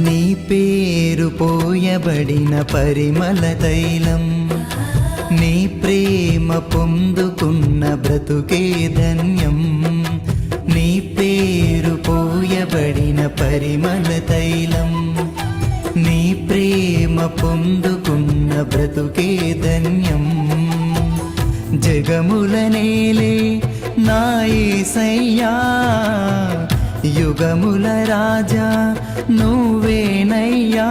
నీ పేరు పోయబడిన పరిమళ తైలం, నీ ప్రేమ పొందుకున్న బ్రతుకే ధన్యం. నీ పేరు పోయబడిన పరిమళ తైలం, నీ ప్రేమ పొందుకున్న బ్రతుకే ధన్యం. జగముల నేలే నా యేసయ్యా, యుగముల రాజా నువ్వేనయ్యా.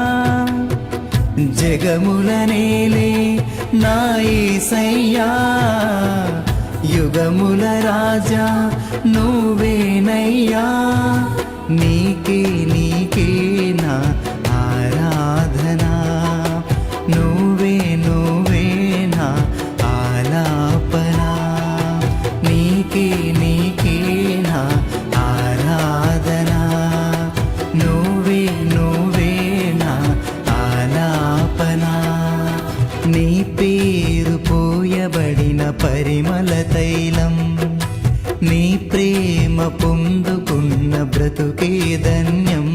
జగముల నేలే నా యేసయ్యా, యుగముల రాజా నువ్వేనయ్యా. నీకే నీకే నా ఆరాధనా, నువ్వే నువ్వే నా ఆలాపనా. నీకే నీకే నా ఆరాధనా, నువ్వే నువ్వే నా ఆలాపనా. నీ పేరు పోయబడిన పరిమళ తైలం, నీ ప్రేమ పొందుకున్న బ్రతుకే ధన్యం.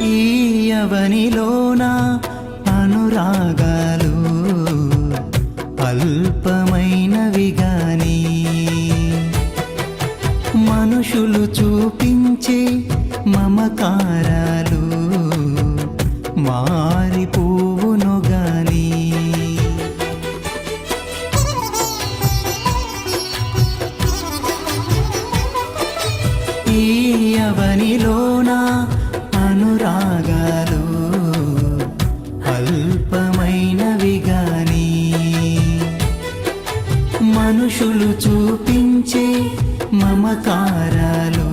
ఈ యవనిలోన అనురాగాలు అల్పమైనవి గాని, మనుషులు చూపించే మమకారాలు మారిపోవును గాని. ఈ యవనిలోన అనురాగాలు అల్పమైనవి గాని, మనుషులు చూపించే మమకారాలు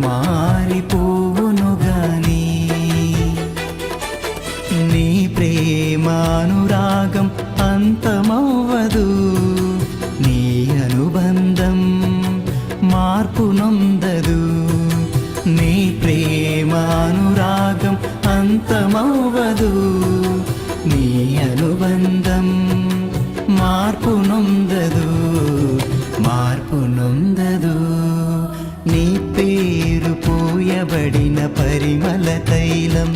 మారిపోవును గాని. నీ ప్రేమానురాగం అంతమవ్వదు, నీ అనుబంధం మార్పు నొందదు. నీ ప్రేమానురాగం అంతమవ్వదు, నీ అనుబంధం మార్పు నొందదు, మార్పు నొందదు. నీ పేరు పోయబడిన పరిమళ తైలం,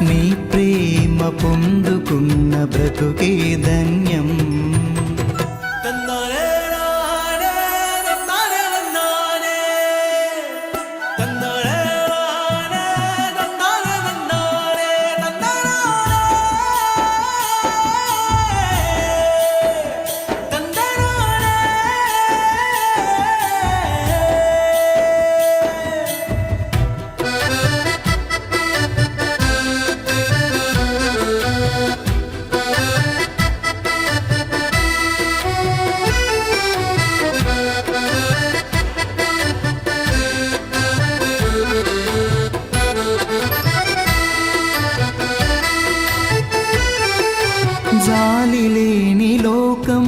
నీ ప్రేమ పొందుకున్న బ్రతుకే ధన్యం. జాలి లేని లోకం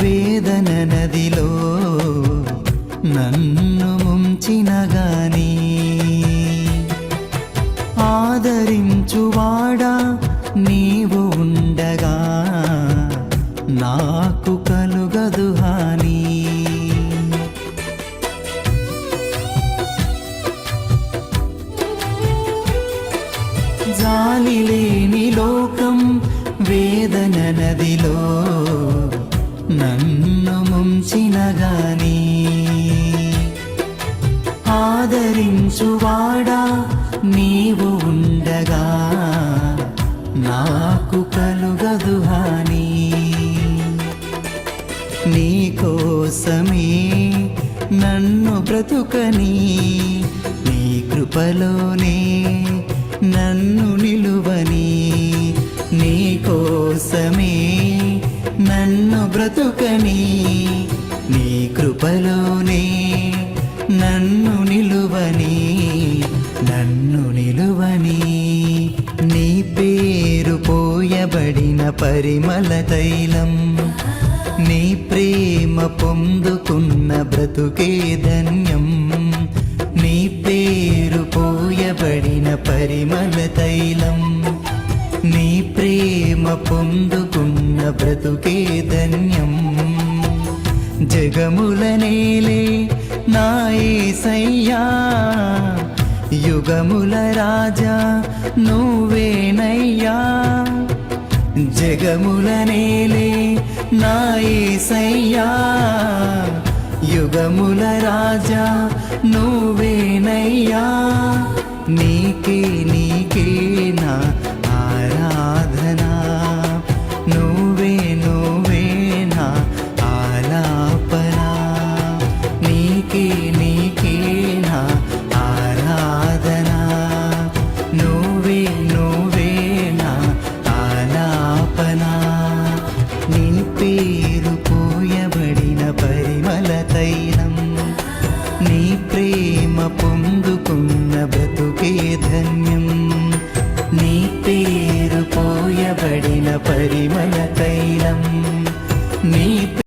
వేదన నదిలో నన్ను ముంచిన గాని, ఆదరించువాడా నీవు ఉండగా నాకు కలుగదు హాని. జాలి లేని లోకం వేదన నదిలో నన్ను ముంచిన గాని, ఆదరించువాడా నీవు ఉండగా నాకు కలుగదు హాని. నీ కోసమే నన్ను బ్రతుకని, నీ కృపలోనే నన్ను నిలువని నీ కోసమే నన్ను బ్రతుకని నీ కృపలోనే నన్ను నిలువని నీ పేరు పోయబడిన పరిమళ తైలం నీ ప్రేమ పొందుకున్న బ్రతుకే ధన్యం నీ పేరు పోయబడిన పరిమళ తైలం నీ ప్రేమ పొందుకున్న బ్రతుకే ధన్యం జగముల నేలే నా యేసయ్యా యుగముల రాజా నువ్వేనయ్యా జగముల నేలే నా యేసయ్యా యుగముల రాజా నువ్వేనయ్యా నీకే నా ఆరాధనా నువ్వే నా ఆలాపనా నీకే నా ఆరాధనా నువ్వే నా ఆలాపనా నీ పేరు పోయబడిన పరిమళ తైలం నీ ప్రేమ పొందుకున్న బ్రతుకే ధన్యం నీ పేరు పోయబడిన పరిమళ తైలం